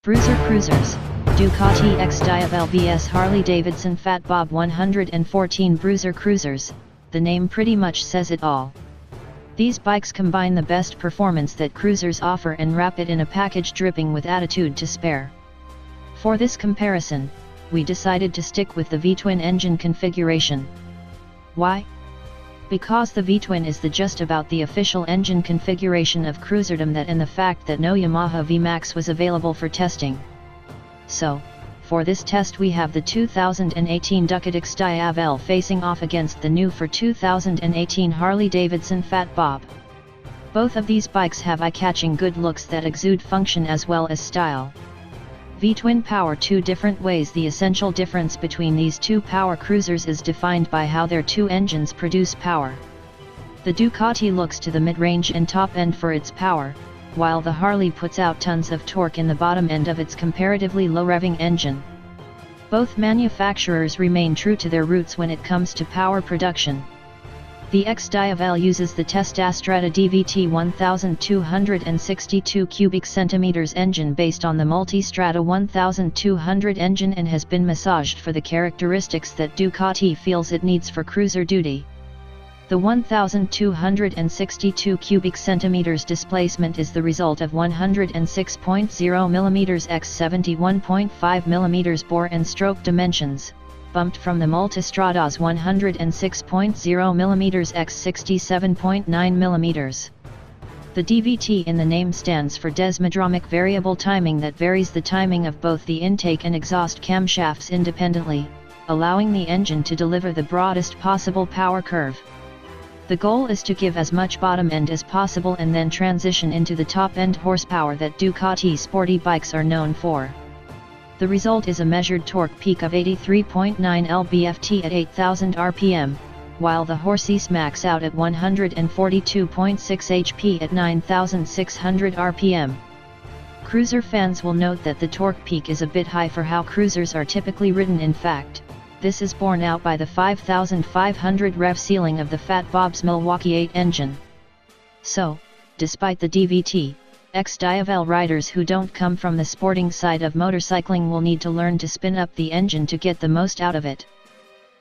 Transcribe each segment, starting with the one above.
Bruiser Cruisers, Ducati XDiavel vs Harley Davidson Fat Bob 114 Bruiser Cruisers, the name pretty much says it all. These bikes combine the best performance that cruisers offer and wrap it in a package dripping with attitude to spare. For this comparison, we decided to stick with the V-twin engine configuration. Why? Because the V-twin is just about the official engine configuration of cruiserdom, that and the fact that no Yamaha V-Max was available for testing. So, for this test we have the 2018 Ducati XDiavel facing off against the new for 2018 Harley Davidson Fat Bob. Both of these bikes have eye-catching good looks that exude function as well as style. V-twin power two different ways. The essential difference between these two power cruisers is defined by how their two engines produce power. The Ducati looks to the mid-range and top end for its power, while the Harley puts out tons of torque in the bottom end of its comparatively low-revving engine. Both manufacturers remain true to their roots when it comes to power production. The XDiavel uses the Testastrada DVT 1262 cubic centimeters engine based on the Multistrada 1200 engine and has been massaged for the characteristics that Ducati feels it needs for cruiser duty. The 1262 cubic centimeters displacement is the result of 106.0 mm x 71.5 mm bore and stroke dimensions, bumped from the Multistrada's 106.0 mm x 67.9 mm. The DVT in the name stands for Desmodromic Variable Timing, that varies the timing of both the intake and exhaust camshafts independently, allowing the engine to deliver the broadest possible power curve. The goal is to give as much bottom end as possible and then transition into the top end horsepower that Ducati sporty bikes are known for. The result is a measured torque peak of 83.9 lb-ft at 8,000 rpm, while the horses max out at 142.6 HP at 9,600 rpm. Cruiser fans will note that the torque peak is a bit high for how cruisers are typically ridden. In fact, this is borne out by the 5,500 rev ceiling of the Fat Bob's Milwaukee 8 engine. So, despite the DVT, XDiavel riders who don't come from the sporting side of motorcycling will need to learn to spin up the engine to get the most out of it.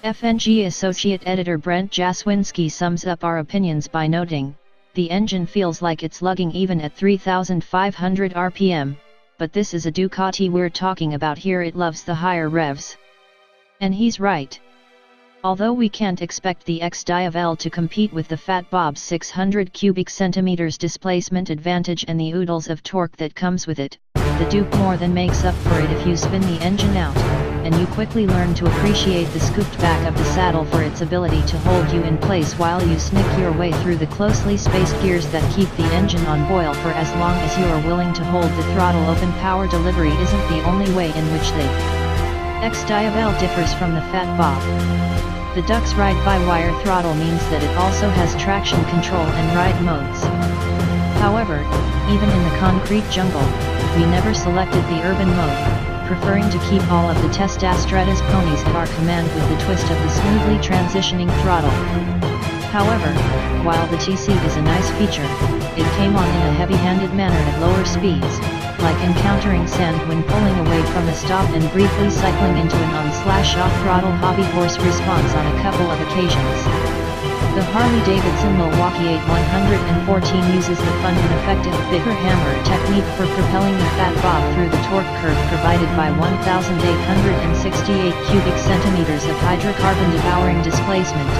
FNG Associate Editor Brent Jaswinski sums up our opinions by noting, "The engine feels like it's lugging even at 3,500 rpm, but this is a Ducati we're talking about here, it loves the higher revs." And he's right. Although we can't expect the XDiavel to compete with the Fat Bob's 600 cubic centimeters displacement advantage and the oodles of torque that comes with it, the Duke more than makes up for it if you spin the engine out, and you quickly learn to appreciate the scooped back of the saddle for its ability to hold you in place while you snick your way through the closely spaced gears that keep the engine on boil for as long as you are willing to hold the throttle open. Power delivery isn't the only way in which the XDiavel differs from the Fat Bob. The Duc's ride-by-wire throttle means that it also has traction control and ride modes. However, even in the concrete jungle, we never selected the urban mode, preferring to keep all of the Testastrada's ponies at our command with the twist of the smoothly transitioning throttle. However, while the TC is a nice feature, it came on in a heavy-handed manner at lower speeds, like encountering sand when pulling away from a stop and briefly cycling into an on/off throttle hobby horse response on a couple of occasions. The Harley Davidson Milwaukee 8 114 uses the fun and effective bigger hammer technique for propelling the Fat Bob through the torque curve provided by 1,868 cubic centimeters of hydrocarbon devouring displacement.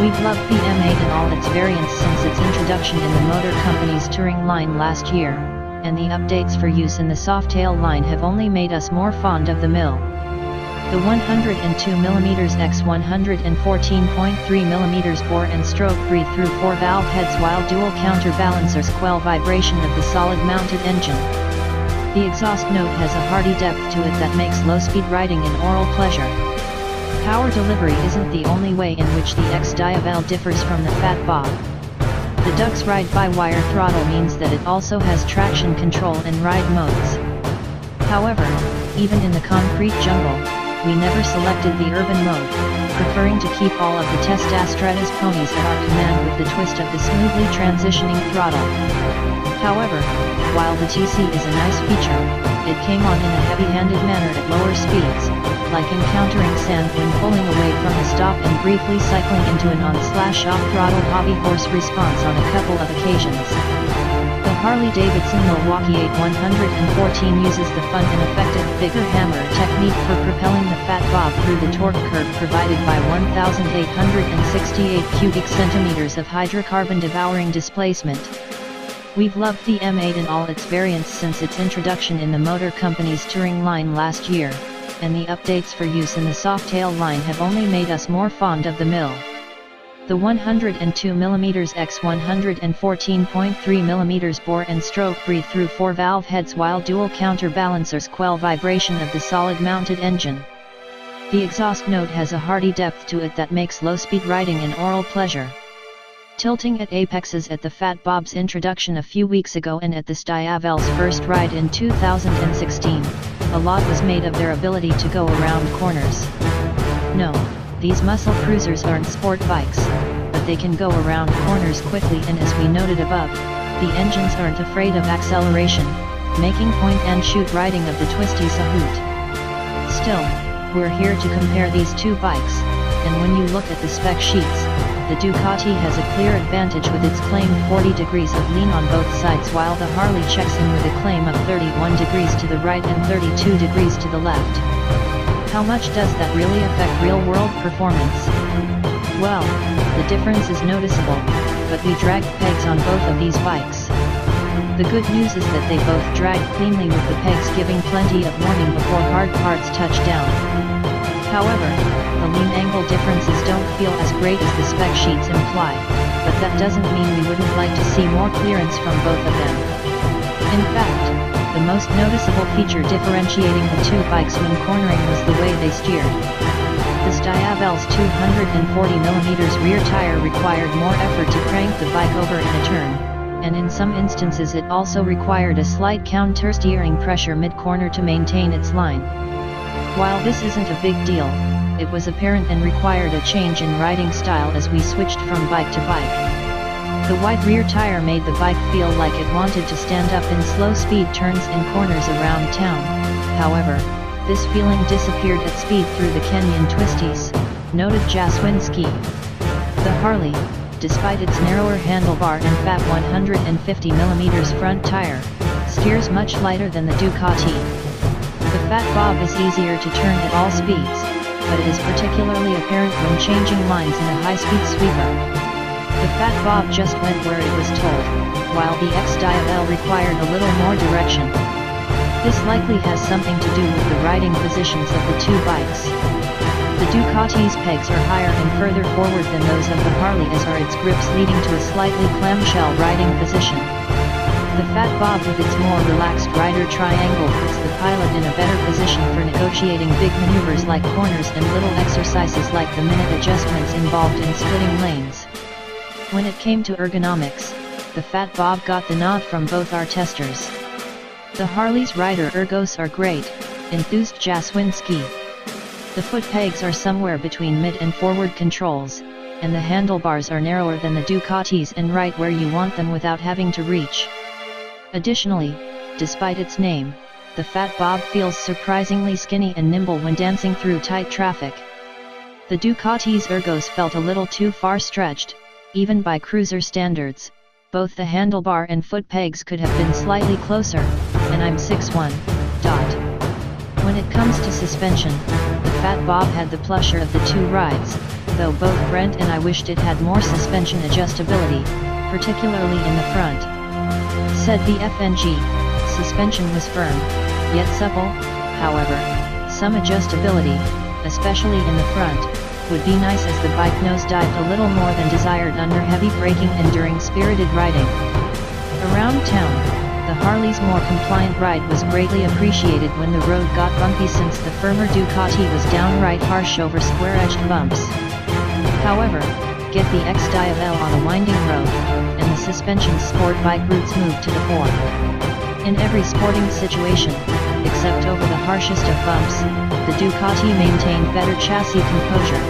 We've loved the M8 and all its variants since its introduction in the Motor Company's touring line last year, and the updates for use in the Softail line have only made us more fond of the mill. The 102 mm x 114.3 mm bore and stroke breathe through 4 valve heads while dual counterbalancers quell vibration of the solid mounted engine. The exhaust note has a hearty depth to it that makes low-speed riding an oral pleasure. Power delivery isn't the only way in which the XDiavel differs from the Fat Bob. The Duc's ride-by-wire throttle means that it also has traction control and ride modes. However, even in the concrete jungle, we never selected the urban mode, preferring to keep all of the Testastrada's ponies at our command with the twist of the smoothly transitioning throttle. However, while the TC is a nice feature, It came on in a heavy-handed manner at lower speeds, like encountering sand when pulling away from a stop and briefly cycling into an on/off throttle hobby horse response on a couple of occasions. The Harley Davidson Milwaukee 8114 uses the fun and effective bigger hammer technique for propelling the Fat Bob through the torque curve provided by 1,868 cubic centimeters of hydrocarbon-devouring displacement. We've loved the M8 in all its variants since its introduction in the Motor Company's Touring line last year, and the updates for use in the Softail line have only made us more fond of the mill. The 102mm x 114.3mm bore and stroke breathe through 4 valve heads while dual counterbalancers quell vibration of the solid-mounted engine. The exhaust note has a hearty depth to it that makes low-speed riding an oral pleasure. Tilting at apexes at the Fat Bob's introduction a few weeks ago and at the XDiavel's first ride in 2016, a lot was made of their ability to go around corners. No, these muscle cruisers aren't sport bikes, but they can go around corners quickly, and as we noted above, the engines aren't afraid of acceleration, making point-and-shoot riding of the twisties a hoot. Still, we're here to compare these two bikes, and when you look at the spec sheets, the Ducati has a clear advantage with its claimed 40 degrees of lean on both sides, while the Harley checks in with a claim of 31 degrees to the right and 32 degrees to the left. How much does that really affect real-world performance? Well, the difference is noticeable, but we dragged pegs on both of these bikes. The good news is that they both drag cleanly, with the pegs giving plenty of warning before hard parts touch down. However, the lean angle differences don't feel as great as the spec sheets imply, but that doesn't mean we wouldn't like to see more clearance from both of them. In fact, the most noticeable feature differentiating the two bikes when cornering was the way they steered. The XDiavel's 240mm rear tire required more effort to crank the bike over in a turn, and in some instances it also required a slight counter-steering pressure mid-corner to maintain its line. While this isn't a big deal, it was apparent and required a change in riding style as we switched from bike to bike. The wide rear tire made the bike feel like it wanted to stand up in slow-speed turns and corners around town. However, this feeling disappeared at speed through the canyon twisties, noted Jaswinski. The Harley, despite its narrower handlebar and fat 150mm front tire, steers much lighter than the Ducati. The Fat Bob is easier to turn at all speeds, but it is particularly apparent when changing lines in a high-speed sweeper. The Fat Bob just went where it was told, while the XDiavel required a little more direction. This likely has something to do with the riding positions of the two bikes. The Ducati's pegs are higher and further forward than those of the Harley, as are its grips, leading to a slightly clamshell riding position. The Fat Bob with its more relaxed rider triangle puts the pilot in a better position for negotiating big maneuvers like corners and little exercises like the minute adjustments involved in splitting lanes. When it came to ergonomics, the Fat Bob got the nod from both our testers. The Harley's rider ergos are great, enthused Jaswinski. The foot pegs are somewhere between mid and forward controls, and the handlebars are narrower than the Ducati's and right where you want them without having to reach. Additionally, despite its name, the Fat Bob feels surprisingly skinny and nimble when dancing through tight traffic. The Ducati's ergos felt a little too far stretched, even by cruiser standards. Both the handlebar and foot pegs could have been slightly closer, and I'm 6'1". When it comes to suspension, the Fat Bob had the plusher of the two rides, though both Brent and I wished it had more suspension adjustability, particularly in the front. Said the FNG, suspension was firm, yet supple. However, some adjustability, especially in the front, would be nice, as the bike nosedived a little more than desired under heavy braking and during spirited riding. Around town, the Harley's more compliant ride was greatly appreciated when the road got bumpy, since the firmer Ducati was downright harsh over square-edged bumps. However, get the XDiavel on a winding road, and the suspension's sport bike roots moved to the fore. In every sporting situation, except over the harshest of bumps, the Ducati maintained better chassis composure,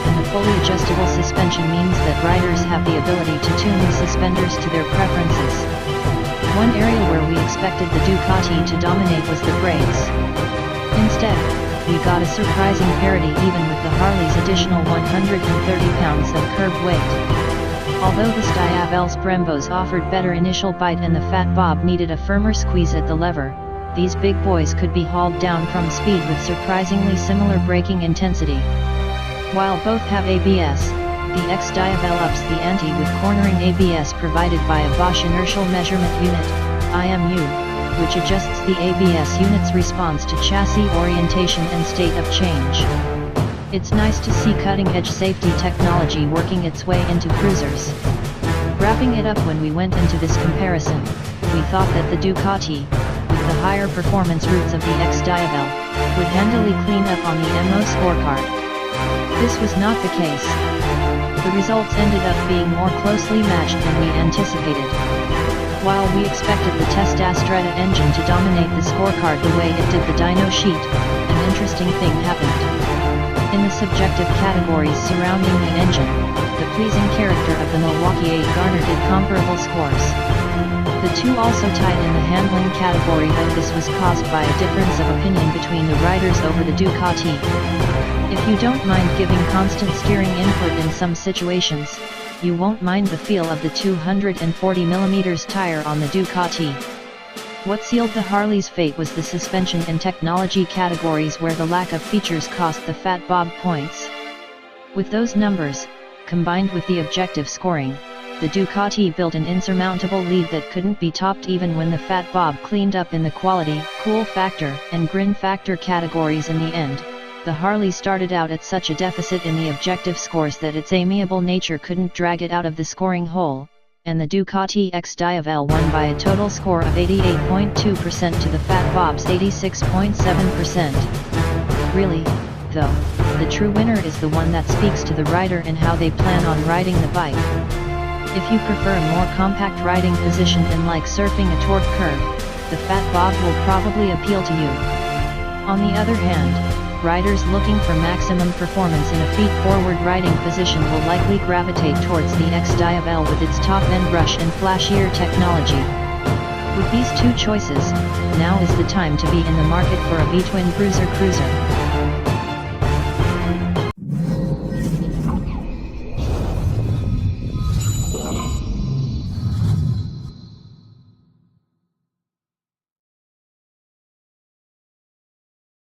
and the fully adjustable suspension means that riders have the ability to tune the suspenders to their preferences. One area where we expected the Ducati to dominate was the brakes. Instead, we got a surprising parity even with the Harley's additional 130 pounds of curb weight. Although the XDiavel's Brembos offered better initial bite and the Fat Bob needed a firmer squeeze at the lever, these big boys could be hauled down from speed with surprisingly similar braking intensity. While both have ABS, the XDiavel ups the ante with cornering ABS provided by a Bosch Inertial Measurement Unit, IMU, which adjusts the ABS unit's response to chassis orientation and state of change. It's nice to see cutting-edge safety technology working its way into Bruisers. Wrapping it up, when we went into this comparison, we thought that the Ducati, with the higher performance roots of the XDiavel, would handily clean up on the MO scorecard. This was not the case. The results ended up being more closely matched than we anticipated. While we expected the Testa Stretta engine to dominate the scorecard the way it did the dyno sheet, an interesting thing happened. In the subjective categories surrounding the engine, the pleasing character of the Milwaukee 8 garnered comparable scores. The two also tied in the handling category, though this was caused by a difference of opinion between the riders over the Ducati. If you don't mind giving constant steering input in some situations, you won't mind the feel of the 240mm tire on the Ducati. What sealed the Harley's fate was the suspension and technology categories, where the lack of features cost the Fat Bob points. With those numbers, combined with the objective scoring, the Ducati built an insurmountable lead that couldn't be topped even when the Fat Bob cleaned up in the quality, cool factor, and grin factor categories. In the end, the Harley started out at such a deficit in the objective scores that its amiable nature couldn't drag it out of the scoring hole, and the Ducati XDiavel won by a total score of 88.2% to the Fat Bob's 86.7%. Really, though, the true winner is the one that speaks to the rider and how they plan on riding the bike. If you prefer a more compact riding position and like surfing a torque curve, the Fat Bob will probably appeal to you. On the other hand, riders looking for maximum performance in a feet-forward riding position will likely gravitate towards the XDiavel with its top-end brush and flashier technology. With these two choices, now is the time to be in the market for a V-twin Bruiser cruiser.